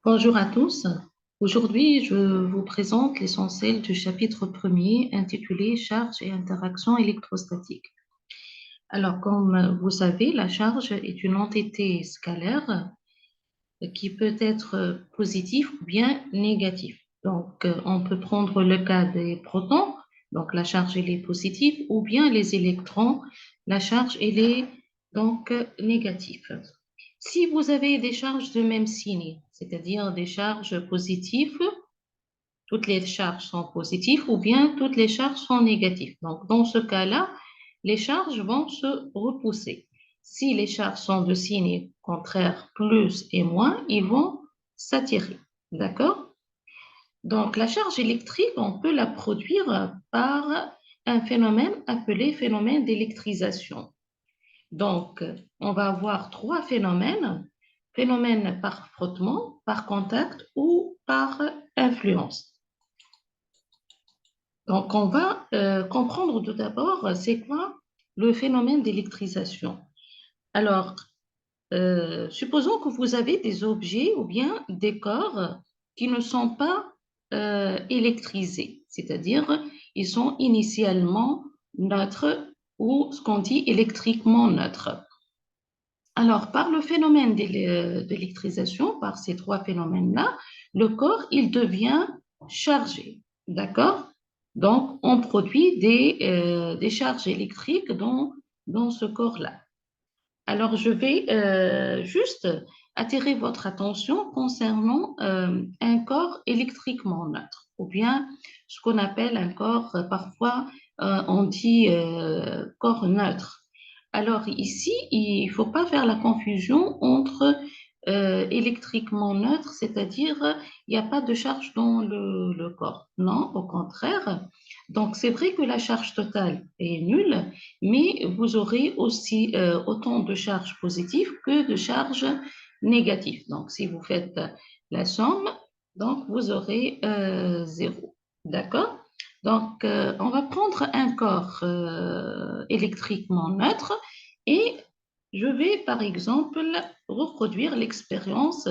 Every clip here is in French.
Bonjour à tous. Aujourd'hui, je vous présente l'essentiel du chapitre premier intitulé Charge et interaction électrostatique. Alors, comme vous savez, la charge est une entité scalaire qui peut être positive ou bien négative. Donc, on peut prendre le cas des protons, donc la charge elle est positive, ou bien les électrons, la charge elle est donc négative. Si vous avez des charges de même signe, c'est-à-dire des charges positives, toutes les charges sont positives ou bien toutes les charges sont négatives. Donc, dans ce cas-là, les charges vont se repousser. Si les charges sont de signe contraire, plus et moins, ils vont s'attirer. D'accord? Donc, la charge électrique, on peut la produire par un phénomène appelé phénomène d'électrisation. Donc, on va avoir trois phénomènes, phénomène par frottement, par contact ou par influence. Donc, on va comprendre tout d'abord c'est quoi le phénomène d'électrisation. Alors, supposons que vous avez des objets ou bien des corps qui ne sont pas électrisés, c'est-à-dire ils sont initialement neutres ou ce qu'on dit électriquement neutres. Alors, par le phénomène d'électrisation, par ces trois phénomènes-là, le corps, il devient chargé. D'accord? Donc, on produit des charges électriques dans ce corps-là. Alors, je vais juste attirer votre attention concernant un corps électriquement neutre, ou bien ce qu'on appelle un corps, parfois on dit corps neutre. Alors ici, il ne faut pas faire la confusion entre électriquement neutre, c'est-à-dire il n'y a pas de charge dans le corps. Non, au contraire. Donc c'est vrai que la charge totale est nulle, mais vous aurez aussi autant de charges positives que de charges négatives. Donc, si vous faites la somme, donc vous aurez zéro. D'accord? Donc, on va prendre un corps électriquement neutre et je vais, par exemple, reproduire l'expérience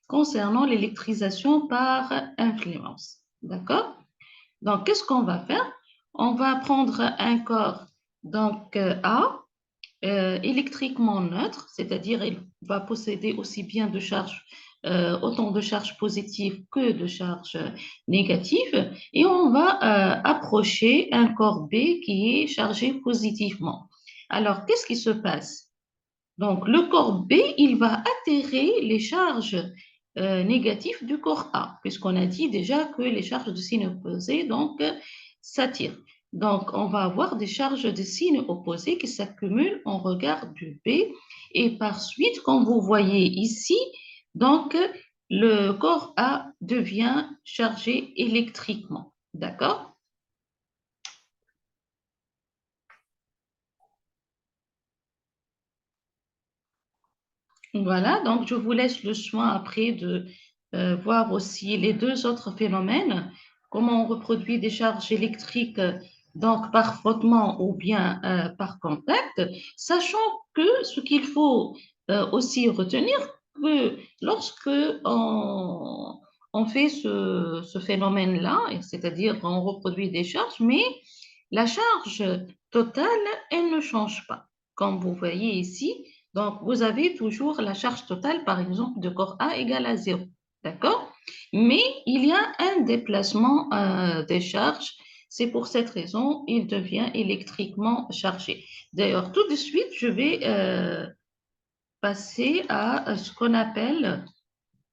concernant l'électrisation par influence. D'accord? Donc, qu'est-ce qu'on va faire? On va prendre un corps donc A, électriquement neutre, c'est-à-dire il va posséder aussi bien de charges, autant de charges positives que de charges négatives, et on va approcher un corps B qui est chargé positivement. Alors, qu'est-ce qui se passe? Donc, le corps B, il va atterrer les charges négatives du corps A, puisqu'on a dit déjà que les charges de signe opposé donc s'attirent. Donc, on va avoir des charges de signe opposé qui s'accumulent en regard du B. Et par suite, comme vous voyez ici, donc le corps A devient chargé électriquement. D'accord? Voilà, donc je vous laisse le soin après de voir aussi les deux autres phénomènes, comment on reproduit des charges électriques donc par frottement ou bien par contact, sachant que ce qu'il faut aussi retenir, que lorsque on fait ce phénomène-là, c'est-à-dire on reproduit des charges, mais la charge totale, elle ne change pas. Comme vous voyez ici, donc vous avez toujours la charge totale, par exemple, de corps A égale à zéro. D'accord? Mais il y a un déplacement des charges. C'est pour cette raison il devient électriquement chargé. D'ailleurs, tout de suite, je vais passer à ce qu'on appelle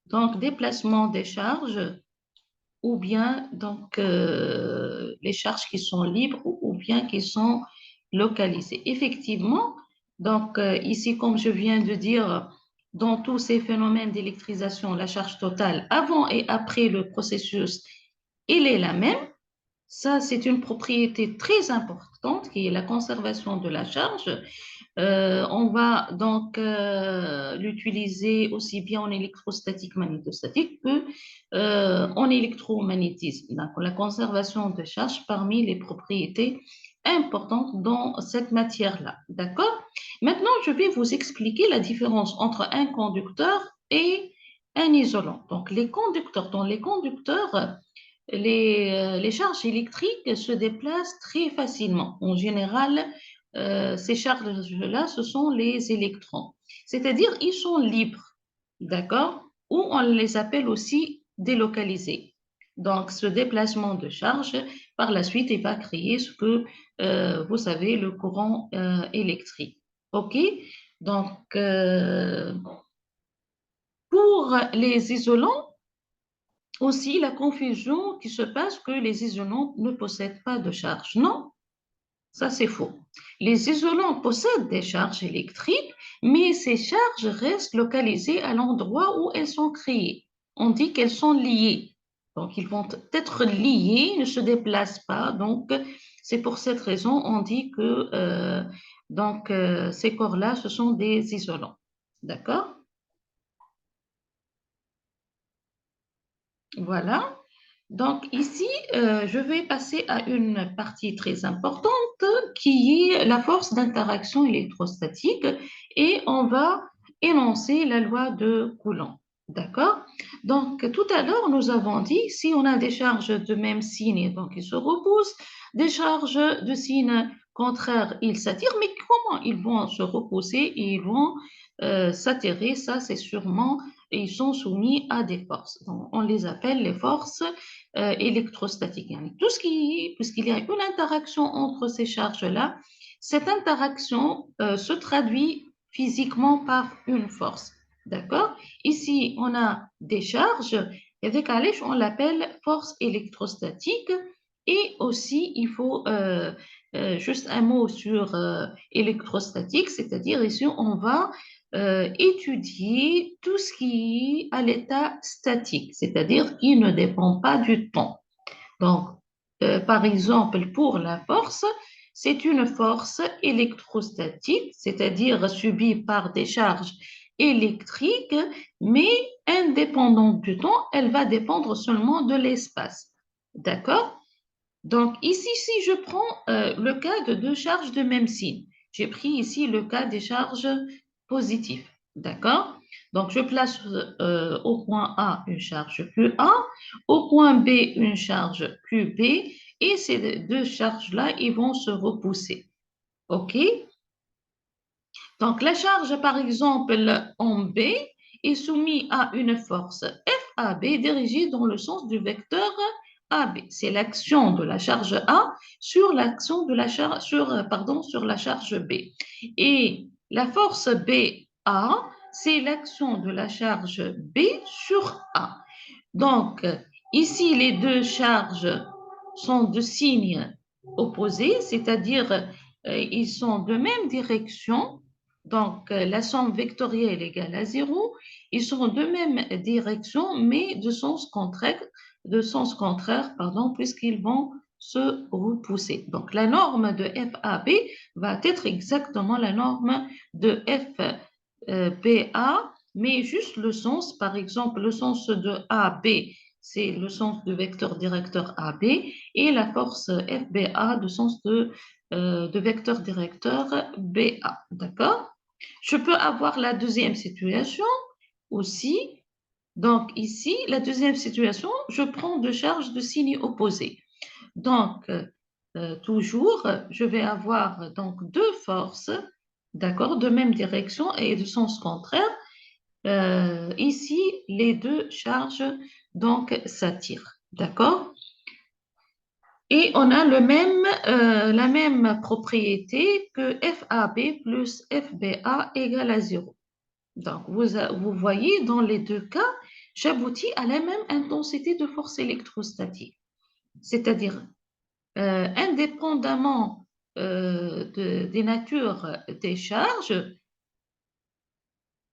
donc déplacement des charges ou bien donc les charges qui sont libres ou bien qui sont localisées. Effectivement, donc ici, comme je viens de dire, dans tous ces phénomènes d'électrisation, la charge totale avant et après le processus, elle est la même. Ça, c'est une propriété très importante qui est la conservation de la charge. On va donc l'utiliser aussi bien en électrostatique magnétostatique que en électromagnétisme. Donc, la conservation de charge parmi les propriétés importantes dans cette matière-là. D'accord? Maintenant, je vais vous expliquer la différence entre un conducteur et un isolant. Donc, les conducteurs, dans les conducteurs, les charges électriques se déplacent très facilement. En général, ces charges-là, ce sont les électrons. C'est-à-dire, ils sont libres, d'accord? Ou on les appelle aussi délocalisés. Donc, ce déplacement de charge, par la suite, il va créer ce que vous savez, le courant électrique. OK? Donc, pour les isolants, aussi la confusion qui se passe que les isolants ne possèdent pas de charge. Non, ça c'est faux. Les isolants possèdent des charges électriques, mais ces charges restent localisées à l'endroit où elles sont créées. On dit qu'elles sont liées. Donc, ils vont être liés, ne se déplacent pas. Donc, c'est pour cette raison on dit que ces corps-là, ce sont des isolants. D'accord? Voilà. Donc ici, je vais passer à une partie très importante qui est la force d'interaction électrostatique et on va énoncer la loi de Coulomb. D'accord? Donc tout à l'heure, nous avons dit si on a des charges de même signe, donc ils se repoussent, des charges de signe contraire, ils s'attirent, mais comment ils vont se repousser et ils vont s'attirer? Ça, c'est sûrement, ils sont soumis à des forces. Donc, on les appelle les forces électrostatiques. Tout ce qui, puisqu'il y a une interaction entre ces charges-là, cette interaction se traduit physiquement par une force. D'accord? Ici, on a des charges, et avec Alech, on l'appelle force électrostatique. Et aussi, il faut juste un mot sur électrostatique, c'est-à-dire ici, on va étudier tout ce qui est à l'état statique, c'est-à-dire qui ne dépend pas du temps. Donc, par exemple, pour la force, c'est une force électrostatique, c'est-à-dire subie par des charges électriques, mais indépendante du temps, elle va dépendre seulement de l'espace. D'accord? Donc, ici, si je prends le cas de deux charges de même signe, j'ai pris ici le cas des charges positives. D'accord? Donc, je place au point A une charge QA, au point B une charge QB, et ces deux charges-là, ils vont se repousser. OK? Donc, la charge, par exemple, en B est soumise à une force FAB dirigée dans le sens du vecteur AB. C'est l'action de la charge A sur l'action de la charge, sur la charge B. Et la force BA, c'est l'action de la charge B sur A. Donc, ici, les deux charges sont de signes opposés, c'est-à-dire ils sont de même direction. Donc, la somme vectorielle est égale à 0. Ils sont de même direction, mais de sens contraire, puisqu'ils vont se repousser. Donc, la norme de FAB va être exactement la norme de FBA, mais juste le sens, par exemple, le sens de AB, c'est le sens de vecteur directeur AB, et la force FBA, de sens de vecteur directeur BA. D'accord? Je peux avoir la deuxième situation aussi. Donc ici, la deuxième situation, je prends deux charges de signes opposés. Donc, toujours, je vais avoir donc deux forces, d'accord, de même direction et de sens contraire. Ici, les deux charges donc s'attirent, d'accord? Et on a la même propriété que FAB plus FBA égale à 0. Donc, vous voyez, dans les deux cas, j'aboutis à la même intensité de force électrostatique. C'est-à-dire, indépendamment des natures des charges,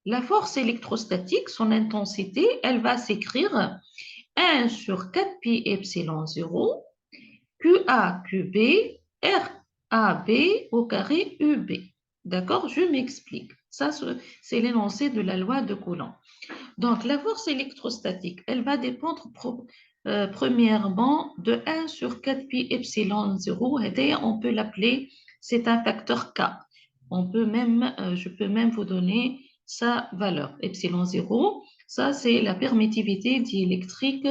la force électrostatique, son intensité, elle va s'écrire 1 sur 4 pi epsilon 0, QA, QB, RAB au carré UB. D'accord? Je m'explique. Ça, c'est l'énoncé de la loi de Coulomb. Donc, la force électrostatique, elle va dépendre premièrement de 1 sur 4 pi epsilon 0. Et on peut l'appeler, c'est un facteur K. Je peux même vous donner sa valeur. Epsilon 0, Ça, c'est la permittivité diélectrique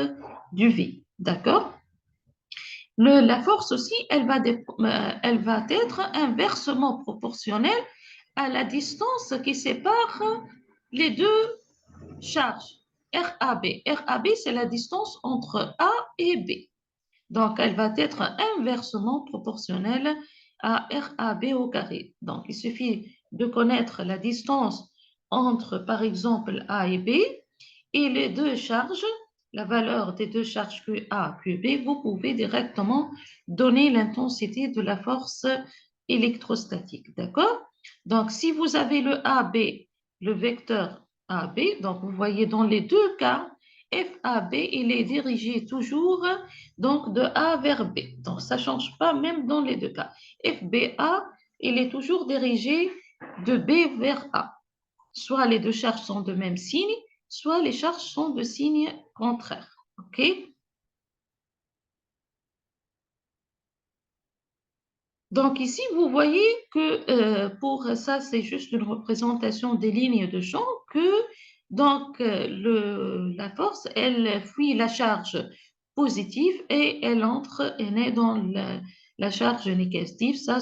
du V. D'accord? La force aussi, elle va être inversement proportionnelle à la distance qui sépare les deux charges. RAB. RAB, c'est la distance entre A et B. Donc, elle va être inversement proportionnelle à RAB au carré. Donc, il suffit de connaître la distance entre, par exemple, A et B et les deux charges, la valeur des deux charges QA, QB, vous pouvez directement donner l'intensité de la force électrostatique. D'accord? Donc, si vous avez le AB, le vecteur AB, donc vous voyez dans les deux cas, FAB, il est dirigé toujours donc de A vers B. Donc, ça ne change pas même dans les deux cas. FBA, il est toujours dirigé de B vers A. Soit les deux charges sont de même signe, soit les charges sont de signe contraire. OK? Donc ici, vous voyez que pour ça, c'est juste une représentation des lignes de champ que donc la force, elle fuit la charge positive et elle entre, elle est dans la charge négative. Ça,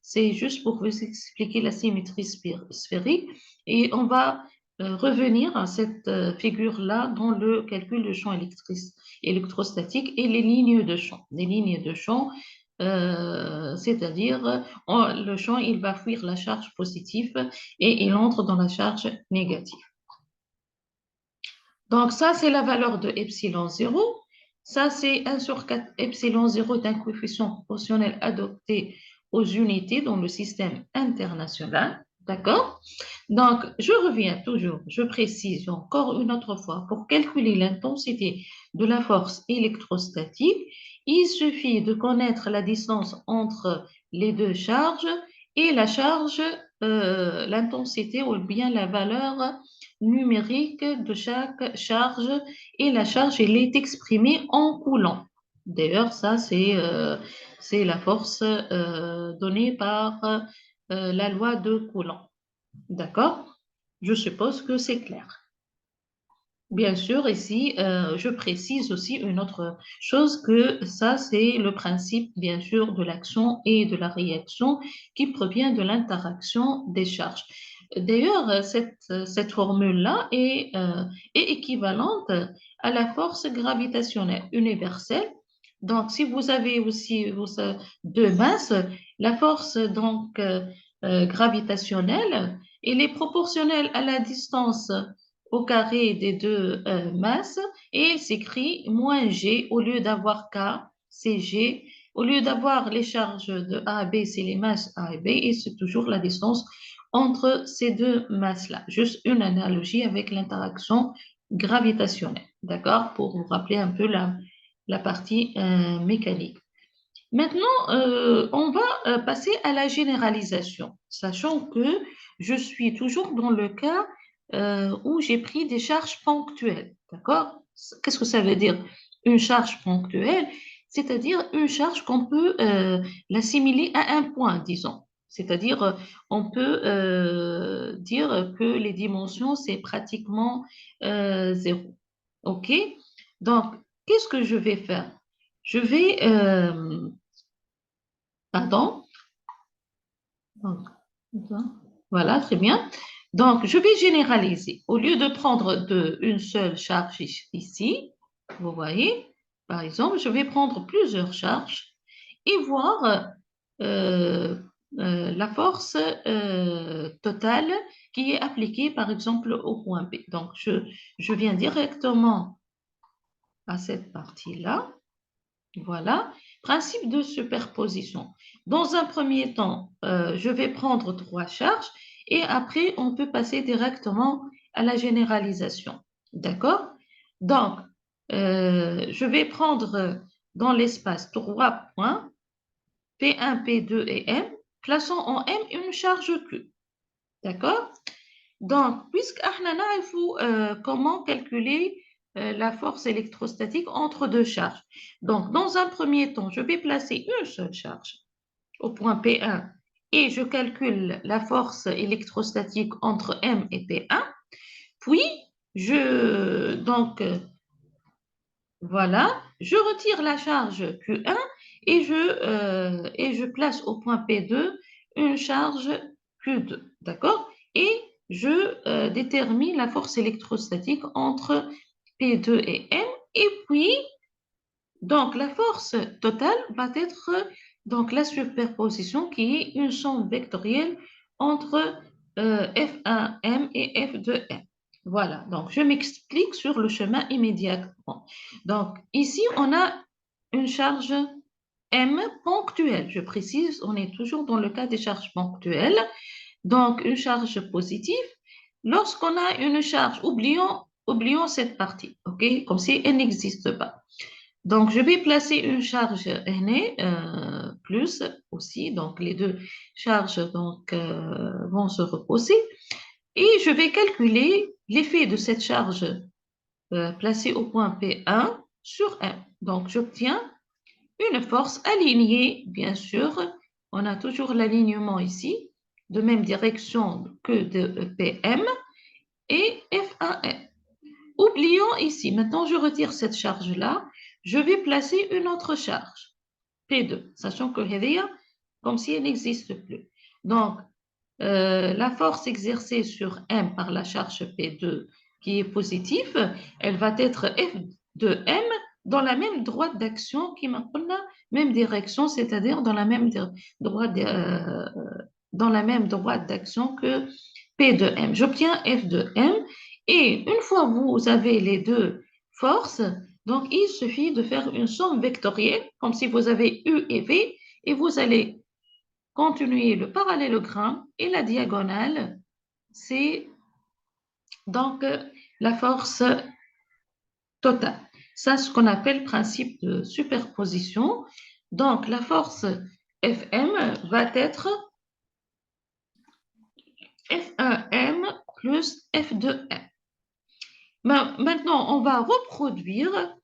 c'est juste pour vous expliquer la symétrie sphérique. Et on va revenir à cette figure-là dans le calcul de champ électrostatique et les lignes de champ. Les lignes de champ, c'est-à-dire le champ, il va fuir la charge positive et il entre dans la charge négative. Donc ça, c'est la valeur de epsilon 0. Ça, c'est 1 sur 4 epsilon 0 est un coefficient proportionnel adopté aux unités dans le système international. D'accord? Donc, je reviens toujours, je précise encore une autre fois, pour calculer l'intensité de la force électrostatique, il suffit de connaître la distance entre les deux charges et la charge, l'intensité ou bien la valeur numérique de chaque charge et la charge, elle est exprimée en coulomb. D'ailleurs, ça, c'est la force donnée par la loi de Coulomb. D'accord? Je suppose que c'est clair. Bien sûr, ici, je précise aussi une autre chose que ça, c'est le principe, bien sûr, de l'action et de la réaction qui provient de l'interaction des charges. D'ailleurs, cette formule-là est équivalente à la force gravitationnelle universelle. Donc, si vous avez aussi deux masses, la force donc gravitationnelle, elle est proportionnelle à la distance au carré des deux masses et s'écrit moins G au lieu d'avoir K, c'est G. Au lieu d'avoir les charges de A à B, c'est les masses A et B et c'est toujours la distance entre ces deux masses-là. Juste une analogie avec l'interaction gravitationnelle, d'accord? Pour vous rappeler un peu la partie mécanique. Maintenant, on va passer à la généralisation, sachant que je suis toujours dans le cas où j'ai pris des charges ponctuelles. D'accord? Qu'est-ce que ça veut dire une charge ponctuelle? C'est-à-dire une charge qu'on peut l'assimiler à un point, disons. C'est-à-dire, on peut dire que les dimensions, c'est pratiquement zéro. OK? Donc, qu'est-ce que je vais faire? Je vais, pardon? Donc, voilà, très bien. Donc, je vais généraliser. Au lieu de prendre une seule charge ici, vous voyez, par exemple, je vais prendre plusieurs charges et voir euh, la force totale qui est appliquée, par exemple, au point B. Donc, je viens directement à cette partie-là. Voilà, principe de superposition. Dans un premier temps, je vais prendre trois charges et après, on peut passer directement à la généralisation. D'accord? Donc, je vais prendre dans l'espace trois points, P1, P2 et M, plaçant en M une charge Q. D'accord? Donc, puisque il faut comment calculer la force électrostatique entre deux charges. Donc, dans un premier temps, je vais placer une seule charge au point P1 et je calcule la force électrostatique entre M et P1. Puis, Donc, voilà, je retire la charge Q1 et je place au point P2 une charge Q2, d'accord? Et je détermine la force électrostatique entre P2 et M. Et puis, donc, la force totale va être donc, la superposition qui est une somme vectorielle entre F1M et F2M. Voilà, donc je m'explique sur le chemin immédiatement. Donc, ici, on a une charge M ponctuelle. Je précise, on est toujours dans le cas des charges ponctuelles. Donc, une charge positive. Lorsqu'on a une charge, oublions cette partie, OK? Comme si elle n'existe pas. Donc, je vais placer une charge Na plus aussi. Donc, les deux charges vont se reposer. Et je vais calculer l'effet de cette charge placée au point P1 sur M. Donc, j'obtiens une force alignée, bien sûr. On a toujours l'alignement ici, de même direction que de PM et F1M. Oublions ici, maintenant je retire cette charge-là, je vais placer une autre charge, P2, sachant que هذه comme si elle n'existe plus. Donc, la force exercée sur M par la charge P2 qui est positive, elle va être F de M dans la même droite d'action qui m'a même direction, c'est-à-dire dans la même droite d'action que P de M. J'obtiens F de M et une fois vous avez les deux forces, donc il suffit de faire une somme vectorielle comme si vous avez U et V et vous allez continuer le parallélogramme et la diagonale, c'est donc la force totale. Ça, c'est ce qu'on appelle le principe de superposition. Donc, la force Fm va être F1m plus F2m. Maintenant, on va reproduire,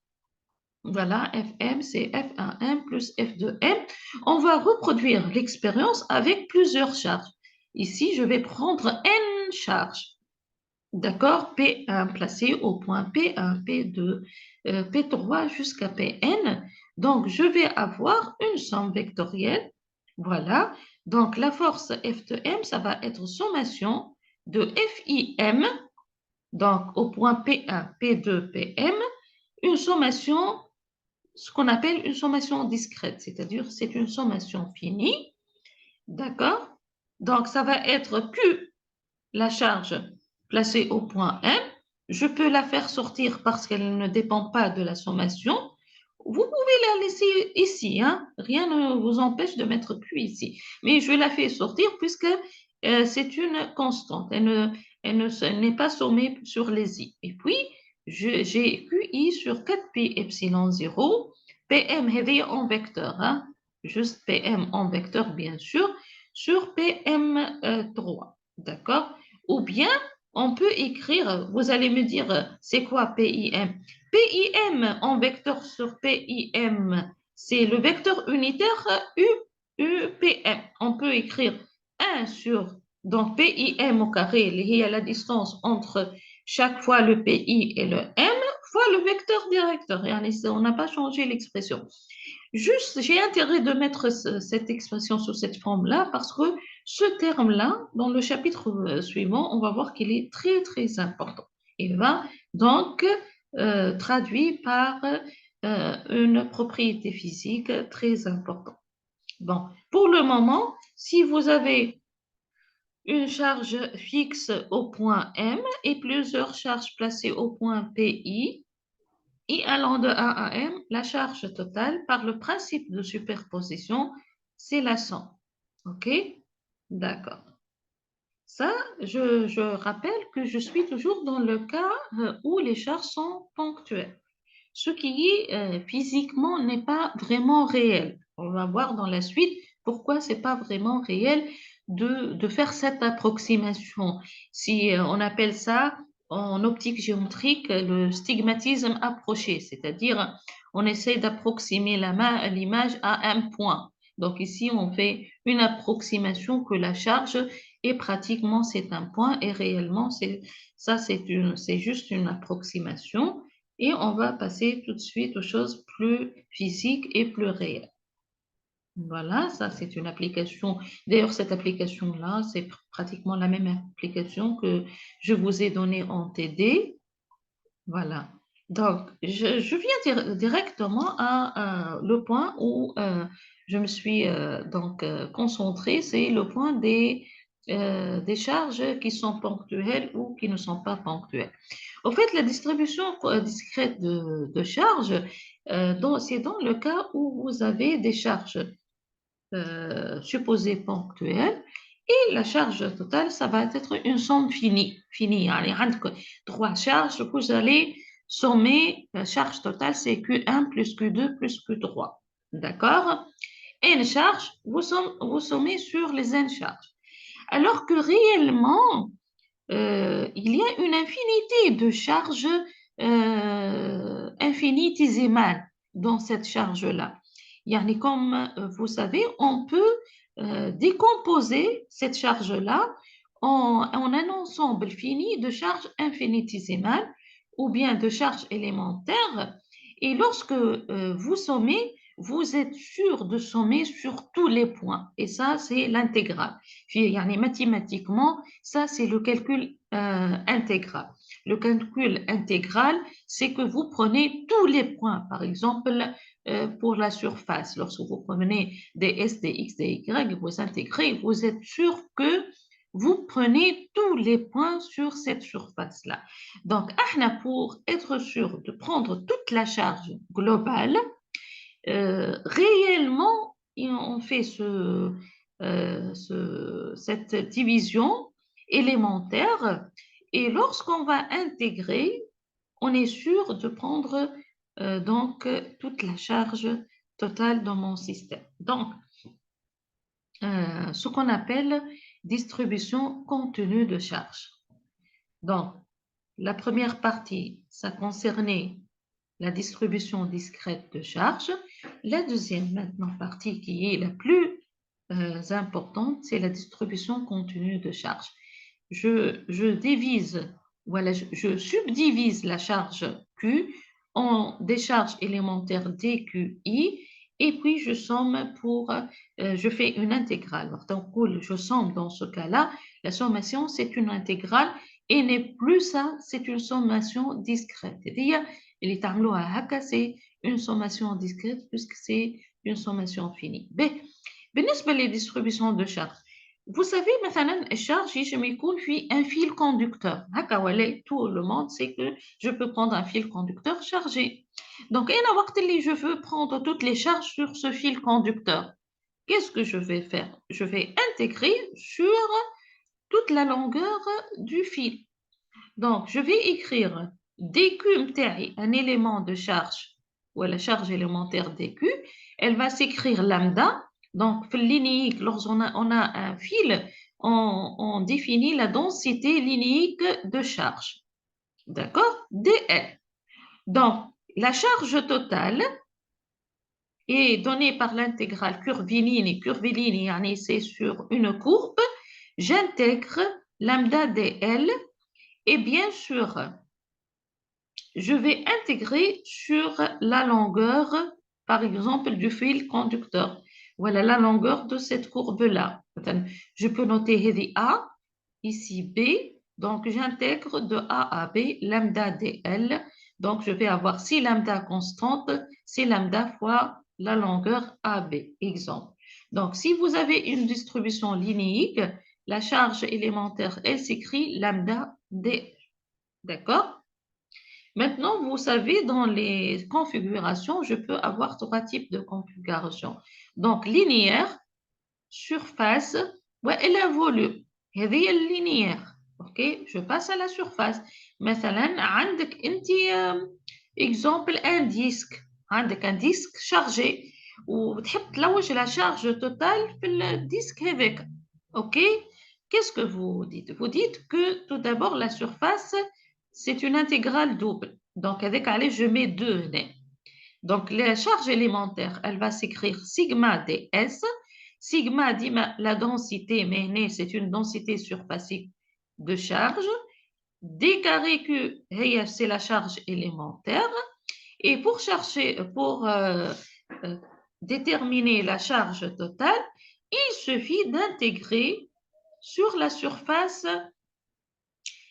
voilà, Fm, c'est F1m plus F2m. On va reproduire l'expérience avec plusieurs charges. Ici, je vais prendre n charges. D'accord? P1 placé au point P1, P2, P3 jusqu'à Pn. Donc, je vais avoir une somme vectorielle. Voilà. Donc, la force F de M, ça va être sommation de FIM, donc au point P1, P2, Pm, une sommation, ce qu'on appelle une sommation discrète, c'est-à-dire c'est une sommation finie. D'accord? Donc, ça va être Q, la charge placée au point M. Je peux la faire sortir parce qu'elle ne dépend pas de la sommation. Vous pouvez la laisser ici, hein? Rien ne vous empêche de mettre Q ici. Mais je la fais sortir puisque c'est une constante. Elle n'est pas sommée sur les I. Et puis, j'ai QI sur 4pi epsilon 0. PM en vecteur, hein? Juste PM en vecteur, bien sûr, sur PM3. D'accord? Ou bien, on peut écrire, vous allez me dire, c'est quoi PIM? PIM en vecteur sur PIM, c'est le vecteur unitaire UPM. On peut écrire 1 sur, donc PIM au carré, il y a la distance entre chaque fois le PI et le M, fois le vecteur directeur. On n'a pas changé l'expression. Juste, j'ai intérêt de mettre cette expression sous cette forme-là parce que ce terme-là, dans le chapitre suivant, on va voir qu'il est très, très important. Il va donc traduit par une propriété physique très importante. Bon, pour le moment, si vous avez une charge fixe au point M et plusieurs charges placées au point PI, et allant de 1 à M, la charge totale, par le principe de superposition, c'est la somme. OK? D'accord. Ça, je rappelle que je suis toujours dans le cas où les charges sont ponctuelles. Ce qui physiquement n'est pas vraiment réel. On va voir dans la suite pourquoi c'est pas vraiment réel de faire cette approximation. Si on appelle ça en optique géométrique le stigmatisme approché, c'est-à-dire on essaie d'approximer l'image à un point. Donc ici, on fait une approximation que la charge est pratiquement c'est un point et réellement c'est juste une approximation et on va passer tout de suite aux choses plus physiques et plus réelles. Voilà, ça c'est une application. D'ailleurs, cette application-là, c'est pratiquement la même application que je vous ai donnée en TD. Voilà. Donc, je viens directement à le point où je me suis concentrée, c'est le point des charges qui sont ponctuelles ou qui ne sont pas ponctuelles. Au fait, la distribution discrète de charges, c'est dans le cas où vous avez des charges supposée ponctuelle et la charge totale, ça va être une somme finie. يعني عندك trois charges, vous allez sommer la charge totale, c'est Q1 plus Q2 plus Q3. D'accord? N charge, vous sommez sur les N charges. Alors que réellement, il y a une infinité de charges infinitésimales dans cette charge-là. Yani, comme vous savez, on peut décomposer cette charge-là en un ensemble fini de charges infinitésimales ou bien de charges élémentaires. Et lorsque vous sommez, vous êtes sûr de sommer sur tous les points. Et ça, c'est l'intégrale. Yani, mathématiquement, ça, c'est le calcul intégral. Le calcul intégral, c'est que vous prenez tous les points. Par exemple, pour la surface, lorsque vous prenez des S, des X, des Y, vous intégrez, vous êtes sûr que vous prenez tous les points sur cette surface-là. Donc, pour être sûr de prendre toute la charge globale, réellement, on fait cette division élémentaire et lorsqu'on va intégrer, on est sûr de prendre donc toute la charge totale dans mon système. Donc, ce qu'on appelle distribution contenue de charge. Donc, la première partie, ça concernait la distribution discrète de charge. La deuxième maintenant partie qui est la plus importante, c'est la distribution continue de charge. Je divise, voilà, je subdivise la charge Q en des charges élémentaires DQI et puis je somme je fais une intégrale. Donc, je somme dans ce cas-là, la sommation c'est une intégrale et n'est plus ça, c'est une sommation discrète. C'est-à-dire, c'est une sommation discrète puisque c'est une sommation finie. بالنسبة للdistribution de charge, vous savez مثلا الشارج يجب يكون في un fil conducteur. هكا ولا tout le monde sait que je peux prendre un fil conducteur chargé. Donc أنا وقت اللي je veux prendre toutes les charges sur ce fil conducteur, qu'est-ce que je vais faire? Je vais intégrer sur toute la longueur du fil. Donc, je vais écrire dQ متاعي, un élément de charge, ou la charge élémentaire dQ, elle va s'écrire lambda. Donc, linéique, lorsqu'on a un fil, on définit la densité linéique de charge. D'accord? dL. Donc, la charge totale est donnée par l'intégrale curviligne. Curviligne, c'est sur une courbe. J'intègre lambda dL. Et bien sûr, je vais intégrer sur la longueur, par exemple, du fil conducteur. Voilà la longueur de cette courbe-là. Je peux noter ici A, ici B. Donc, j'intègre de A à B lambda dL. Donc, je vais avoir 6 lambda constantes, 6 lambda fois la longueur AB. Exemple. Donc, si vous avez une distribution linéique, la charge élémentaire, elle s'écrit lambda dL. D'accord? Maintenant, vous savez, dans les configurations, je peux avoir trois types de configuration. Donc, linéaire, surface, et la volume. هذه linéaire. OK? Je passe à la surface. مثلا عندك انت exemple un disque. عندك un disque chargé وبتحب تلوج la charge totale في الديسك هذاك. OK? Qu'est-ce que vous dites? Vous dites que tout d'abord la surface c'est une intégrale double. Donc, avec allez, je mets 2 nez. Donc, la charge élémentaire, elle va s'écrire sigma ds. Sigma dit la densité, mais c'est une densité surfacique de charge. D carré Q, c'est la charge élémentaire. Et pour déterminer la charge totale, il suffit d'intégrer sur la surface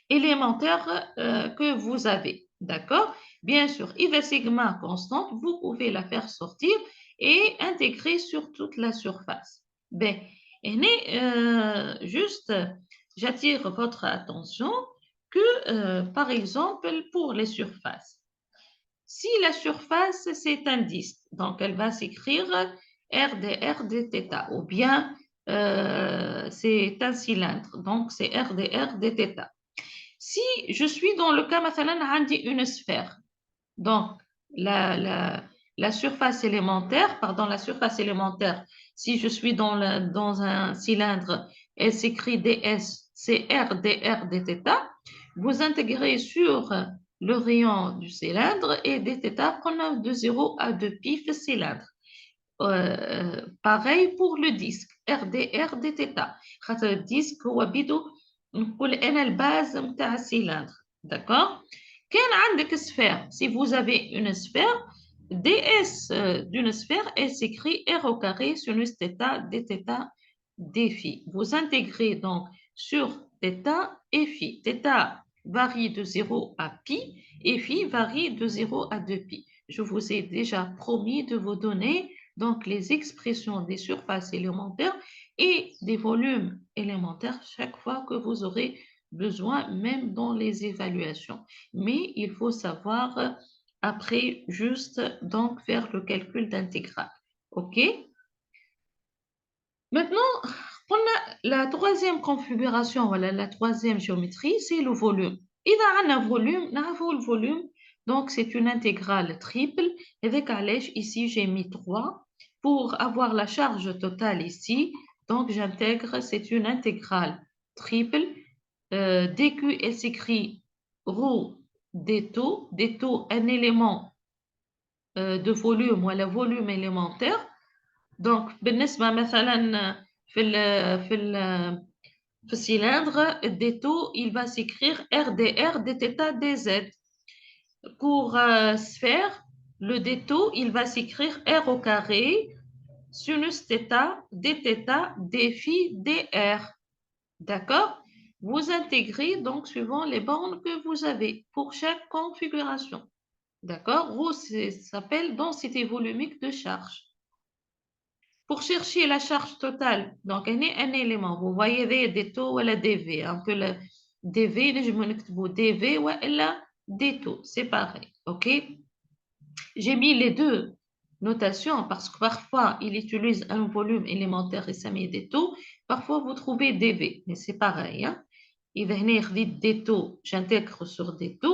élémentaire que vous avez. D'accord? Bien sûr, IVA sigma constante, vous pouvez la faire sortir et intégrer sur toute la surface. Ben, juste, j'attire votre attention que, par exemple, pour les surfaces, si la surface, c'est un disque, donc elle va s'écrire RdR dθ, ou bien c'est un cylindre, donc c'est RdR dθ. Si je suis dans le cas, مثلا, une sphère, donc la surface élémentaire, si je suis dans un cylindre, elle s'écrit ds, c'est RdR dθ, vous intégrez sur le rayon du cylindre et dθ qu'on de 0 à 2π في cylindre. Pareil pour le disque RdR dθ. خاطر الديسك هو بيدو نقول انا الباز نتاع السيلندر. D'accord? كان عندك sphère, si vous avez une sphère, ds d'une sphère, elle s'écrit r au carré sinus θ dθ dφ. Vous intégrez donc sur θ et phi. Θ varie de 0 à pi et phi varie de 0 à 2π. Je vous ai déjà promis de vous donner donc les expressions des surfaces élémentaires et des volumes élémentaires chaque fois que vous aurez besoin, même dans les évaluations. Mais il faut savoir après juste donc faire le calcul d'intégrale. OK? Maintenant, on a la troisième configuration, voilà, la troisième géométrie, c'est le volume. Il y a un volume, le volume, donc c'est une intégrale triple. Avec allège, ici j'ai mis 3. Pour avoir la charge totale ici, donc j'intègre, c'est une intégrale triple. dq, elle s'écrit ρ dτ, dτ un élément de volume, ou le volume élémentaire. Donc, بالنسبة مثلا في cylindre, dτ, il va s'écrire RdR dθ dz. Pour sphère, le dτ, il va s'écrire R au carré sinus θ dθ dφ dr. D'accord? Vous intégrez donc suivant les bornes que vous avez pour chaque configuration. D'accord? Ρ s'appelle densité volumique de charge. Pour chercher la charge totale, donc un élément, vous voyez des taux ou la dV, un peu le dV, je vais écrire dV ou la dτ, c'est pareil, ok? J'ai mis les deux notations parce que parfois il utilise un volume élémentaire et ça met dτ, parfois vous trouvez dV, mais c'est pareil, hein? Il va venir dτ, j'intègre sur dτ.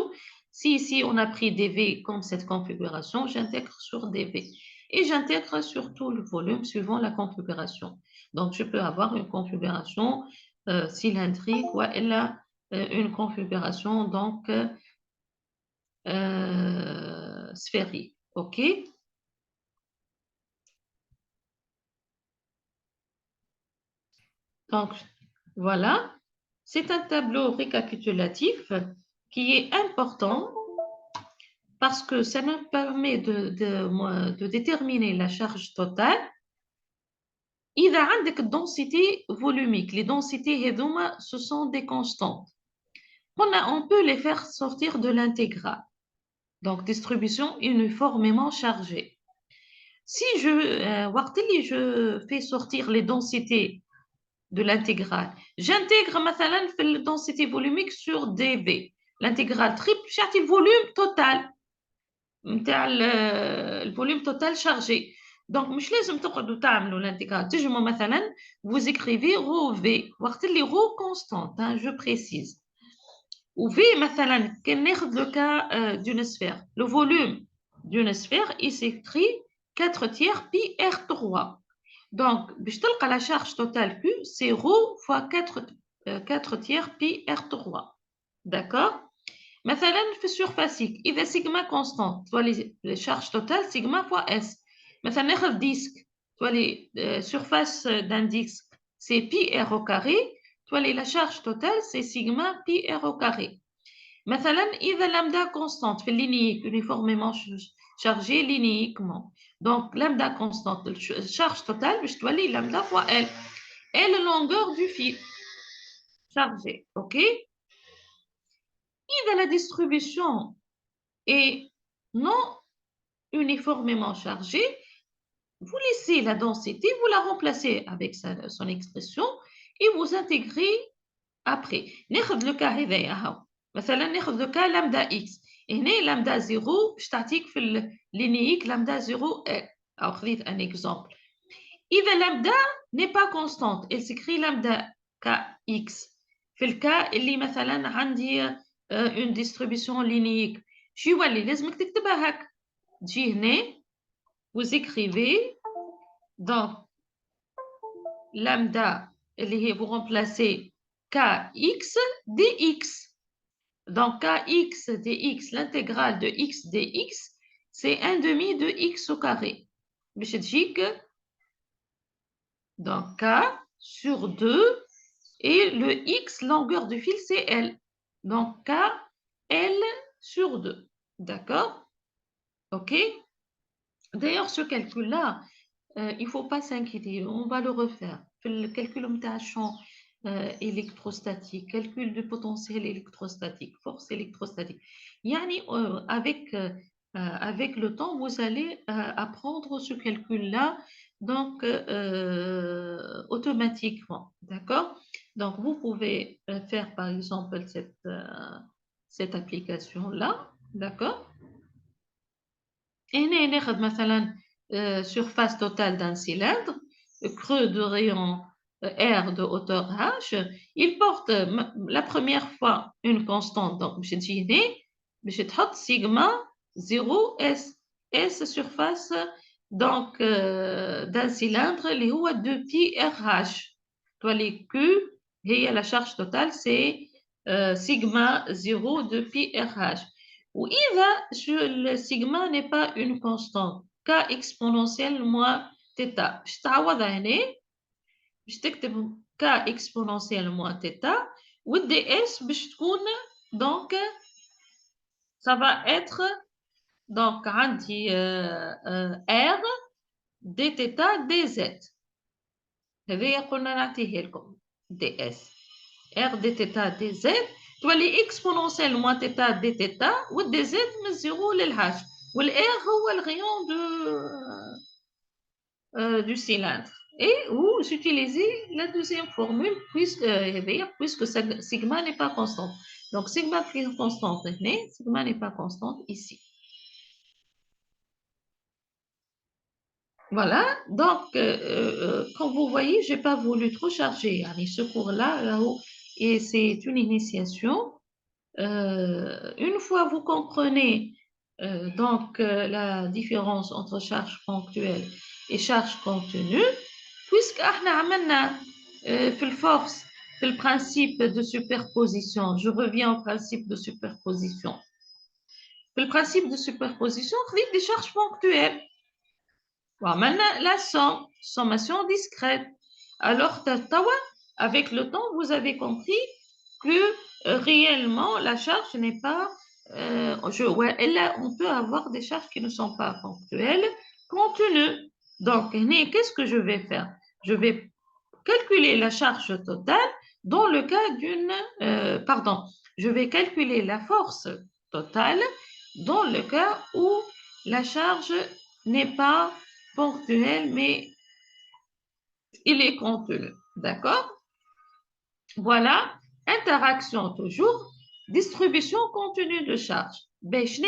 Si ici on a pris dV comme cette configuration, j'intègre sur dV. Et j'intègre surtout le volume suivant la configuration. Donc, je peux avoir une configuration cylindrique ou une configuration donc sphérique. OK? Donc, voilà. C'est un tableau récapitulatif qui est important parce que ça nous permet de déterminer la charge totale. إذا عندك densité volumique, les densités هذوما, ce sont des constantes. On peut les faire sortir de l'intégrale. Donc, distribution uniformément chargée. Si je fais sortir les densités de l'intégrale, j'intègre مثلا la densité volumique sur dV. L'intégrale triple, j'ai le volume total. Le volume total chargé. Donc, مش لازم تقعدوا تعملوا l'intégral. تجمعوا مثلا, vous écrivez ρV. وقت اللي ρ constante, hein, je précise. Ou V, مثلا, كان ناخذ le cas d'une sphère. Le volume d'une sphère, il s'écrit 4 tiers pi R3. Donc, باش تلقى la charge totale Q, c'est ρ fois 4 tiers pi R3. D'accord? مثلا في السورفاسيك إذا سيجما كونستانت تولي الشارج توتال سيجما فوا اس. مثلا ناخذ ديسك تولي surface d'un disque c'est pi r au carré تولي la charge totale c'est sigma pi r au carré. مثلا إذا lambda constante في اللينيك uniformément chargé linéiquement donc lambda constante charge totale باش تولي lambda fois L et la longueur du fil chargé. OK. إذا la distribution est non uniformément chargée, vous laissez la densité, vous la remplacez avec son expression et vous intégrez après. ناخذ le cas هذايا هاو مثلا ناخذ le cas lambda x هنا lambda 0 باش تعطيك في اللينيك lambda 0 أو خذيت un exemple. إذا lambda n'est pas constante elle s'écrit lambda kx في الكا اللي مثلا عندي une distribution linéique شو يولي لازمك تكتبها هكا تجي هنا vous écrivez donc lambda اللي هي vous remplacez kx dx. Donc kx dx, l'intégrale de x dx, c'est 1 demi de x au carré. باش تجيك donc k sur 2 et le x, longueur du fil, c'est L. Donc k, L sur 2. D'accord? OK? D'ailleurs, ce calcul-là, il ne faut pas s'inquiéter, on va le refaire. Le calcul de champ électrostatique, calcul du potentiel électrostatique, force électrostatique. Yani, avec le temps, vous allez apprendre ce calcul-là donc automatiquement. D'accord? Donc, vous pouvez faire par exemple cette application-là. D'accord? Et ناخذ مثلا surface totale d'un cylindre, creux de rayon R de hauteur H, il porte la première fois une constante, donc باش تجي هنا باش تحط sigma 0 S. S surface donc d'un cylindre اللي هو 2 pi RH. تولي Q هي la charge totale c'est sigma 0 de pi RH. Ou le sigma n'est pas une constante, k exponentielle moins θ. باش تعوضها هنا باش تكتب k exponentielle moins θ و ds باش تكون donc ça va être donc عندي r dθ dz. هذه قلنا نعطيه لكم ds r dθ dz تولي اكسبونونسيال موان تيتا دي تيتا والدي زد من الزيرو للهاش والار هو الغيون دو سيلندر et vous utilisez la deuxième formule puisque sigma n'est pas constante. Donc sigma est constante هنا, sigma n'est pas constante ici. Voilà, donc comme vous voyez, je n'ai pas voulu trop charger ce cours-là, et c'est une initiation. Une fois vous comprenez donc la différence entre charge ponctuelle et charge continue, puisque احنا عملنا في الفورس في البرانسيب de superposition, je reviens au principe de superposition. في البرانسيب de superposition, خذيت des charges ponctuelles. وعملنا la sommation discrète. Alors avec le temps, vous avez compris que réellement, la charge n'est pas... on peut avoir des charges qui ne sont pas ponctuelles, continues. Donc, qu'est-ce que je vais faire? Je vais calculer la charge totale dans le cas d'une... je vais calculer la force totale dans le cas où la charge n'est pas ponctuelle, mais il est contenu. D'accord? Voilà. Interaction toujours, distribution continue de charge. باش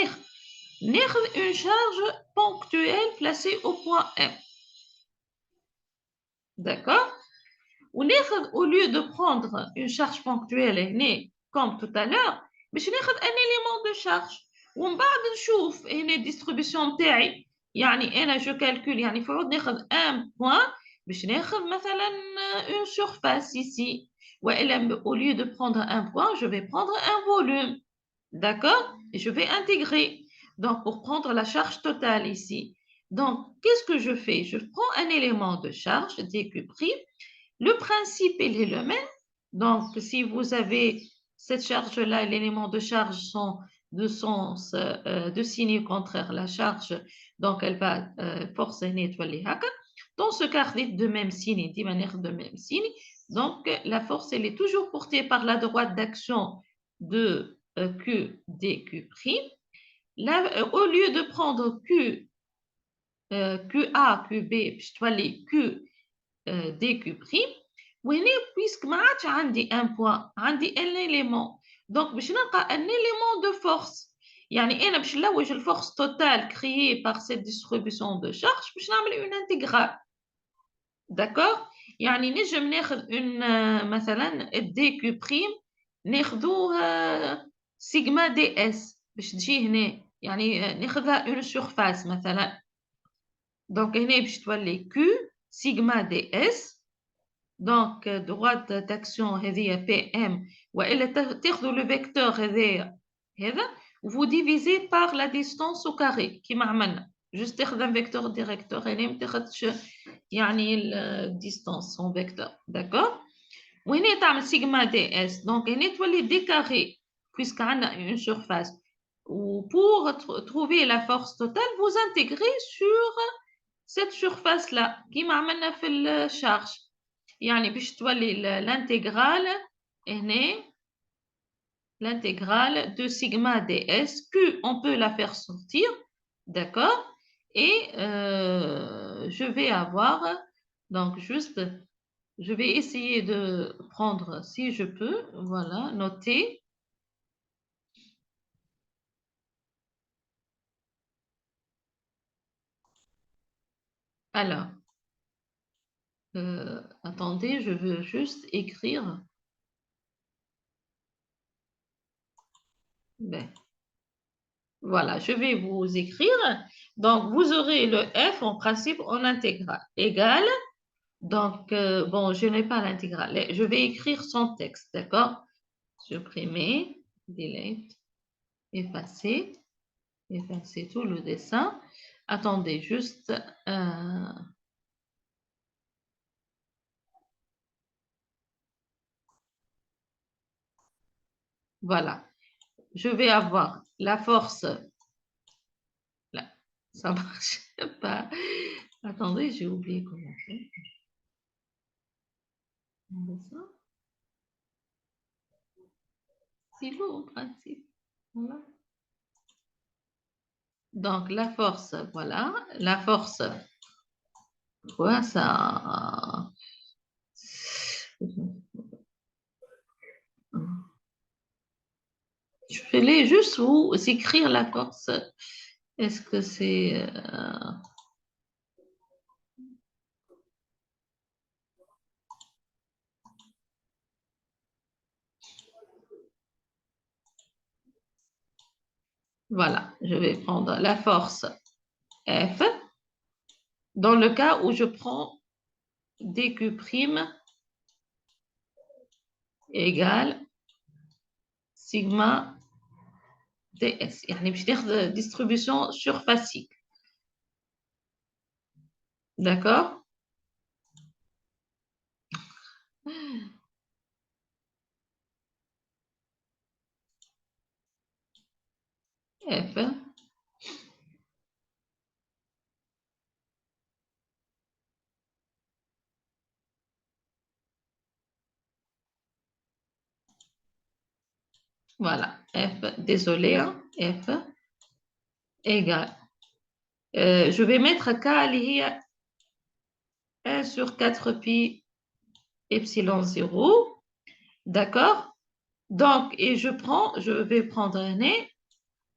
ناخذ une charge ponctuelle placée au point M. D'accord? وناخذ au lieu de prendre une charge ponctuelle هنا comme tout à l'heure باش ناخذ un élément de charge ومن بعد نشوف هنا distribution نتاعي يعني انا جو كالكول يعني فعود ناخذ un point باش ناخذ مثلا une surface ici. Au lieu de prendre un point, je vais prendre un volume. D'accord? Et je vais intégrer. Donc, pour prendre la charge totale ici. Donc, qu'est-ce que je fais? Je prends un élément de charge, DQ'. Le principe, il est le même. Donc, si vous avez cette charge-là, l'élément de charge sont de sens, de signe contraire la charge, donc elle va forcer nettoyer. Dans ce cas, de même signe, de manière de même signe, donc la force, elle est toujours portée par la droite d'action de Q dQ'. Là, au lieu de prendre QA, QB, je dois aller Q dQ', وهنا puisque ما عادش عندي ان بوان عندي ان élément donc باش نلقى un élément de force يعني انا باش نلوج الفورس توتال créée par cette distribution de charge باش نعمل une intégrale d'accord يعني نجم ناخذ une مثلا دي كيو بريم ناخذوه سيجما دي اس باش تجي هنا يعني ناخذها une surface مثلا donc هنا باش تولي كيو سيجما دي اس donc droite d'action هذه PM والا تاخذوا le vecteur هذا vous divisez par la distance au carré كيما عملنا juste تاخذ un vecteur directeur هنا ما تاخذش يعني distance en vecteur d'accord وهنا تعمل سيجما دي اس donc هنا تولي دي كاري puisque عندنا une surface ou pour trouver la force totale vous intégrez sur cette surface là كيما عملنا في الشارج يعني باش تولي l'intégrale هنا l'intégrale de sigma ds Q on peut la faire sortir d'accord et je vais avoir donc juste je vais essayer de prendre si je peux voilà noter alors attendez je veux juste écrire ben, voilà, je vais vous écrire. Donc, vous aurez le f en principe en intégrale égale. Donc, bon, je n'ai pas l'intégrale. Je vais écrire son texte, d'accord? Supprimer, delete, effacer, effacer tout le dessin. Attendez, juste. Voilà. Je vais avoir la force. Là, ça ne marche pas. Attendez, j'ai oublié comment faire. C'est lourd en principe. Voilà. Donc, la force, voilà. La force, quoi, ça. Je vais juste vous écrire la force. Est-ce que c'est. Voilà, je vais prendre la force F. Dans le cas où je prends dQ' égale sigma ds. يعني باش ناخذ distribution surfacique. D'accord? F. Voilà, F, désolé, hein, F égale. Je vais mettre K اللي هي 1 sur 4 pi epsilon 0. D'accord? Donc, et je vais prendre un nez,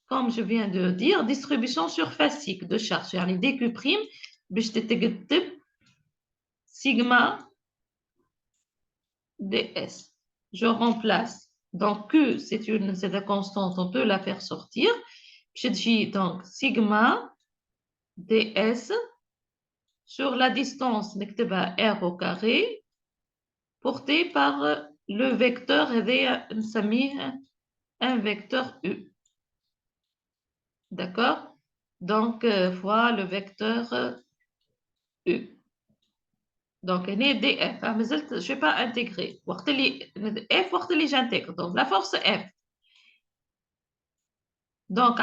comme je viens de dire, distribution surfacique de charge. يعني dQ', باش تتكتب sigma ds. Je remplace. Donc, Q, c'est la constante, on peut la faire sortir. Je dis donc sigma ds sur la distance نكتبها r au carré portée par le vecteur هذايا نسميه un vecteur U. D'accord? Donc, fois le vecteur U. Donc, df. Je ne vais pas intégrer. F, j'intègre. Donc, la force F. Donc,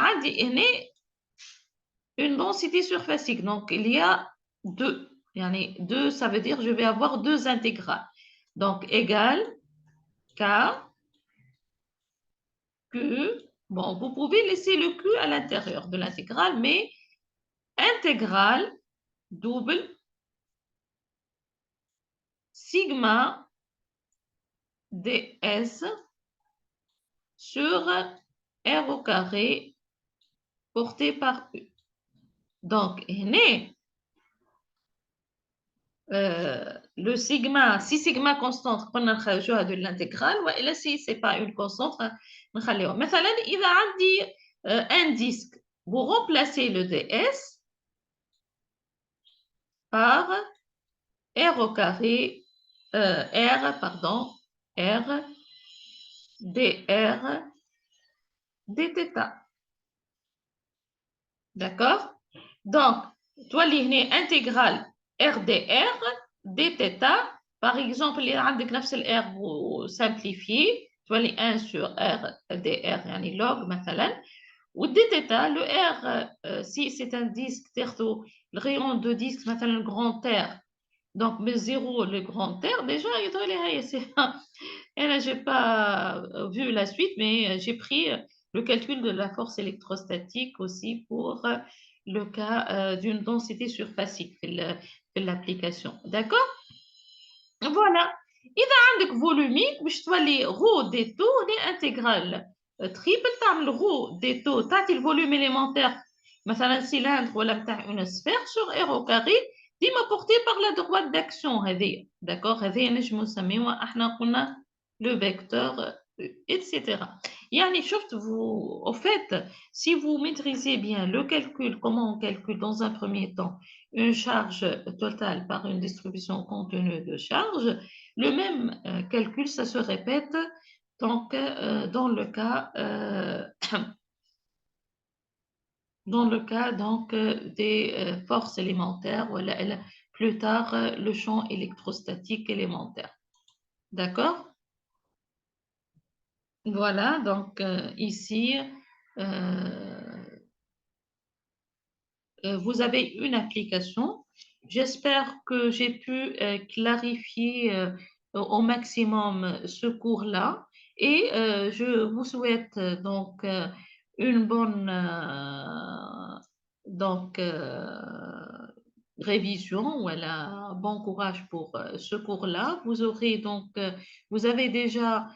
une densité surfacique. Donc, il y a deux. Deux, ça veut dire que je vais avoir deux intégrales. Donc, égal K, Q. Bon, vous pouvez laisser le Q à l'intérieur de l'intégrale, mais intégrale double sigma ds sur R au carré porté par U. Donc, le sigma, si sigma constante, on a de l'intégrale, et si ce n'est pas une constante, on va le مثلا إذا عندي un disque, vous remplacez le ds par R au carré, R, pardon, R dr dθ. D'accord? Donc, toi, l'idée intégrale RdR dθ, par exemple, il y a R pour simplifier, toi, les 1 sur R dr, yani log, مثلا, ou dθ, le R, si c'est un disque, le rayon de disque, مثلا, le grand R, donc, mais 0, le grand R, déjà, je n'ai pas vu la suite, mais j'ai pris le calcul de la force électrostatique aussi pour le cas d'une densité surfacique de l'application. D'accord? Voilà. إذا عندك فولوميك باش تولي رو دي تو هي انتجرال تريبل تعمل رو دي تو تعطي الفوليوم élémentaire مثلا سيلندر ولا نتاع اون سفير سور اير او كاري ديما بورتي بار لا droite d'action هذه داكوغ هذه نجمو نسميوها احنا قلنا le vecteur etc. يعني شفت vous au fait si vous maîtrisez bien le calcul comment on calcule dans un premier temps une charge totale par une distribution contenue de charge, le même calcul, ça se répète donc, dans le cas, donc, des forces élémentaires, ou plus tard le champ électrostatique élémentaire. D'accord? Voilà, donc ici, vous avez une application. J'espère que j'ai pu clarifier au maximum ce cours-là et je vous souhaite donc une bonne donc, révision. Voilà, bon courage pour ce cours-là. Vous aurez donc, vous avez déjà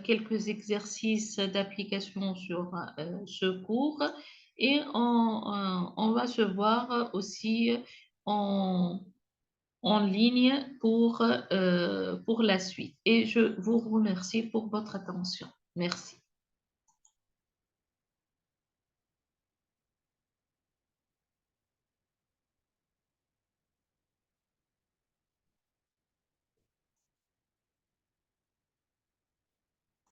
quelques exercices d'application sur ce cours. Et on va se voir aussi en, en ligne pour la suite. Et je vous remercie pour votre attention. Merci.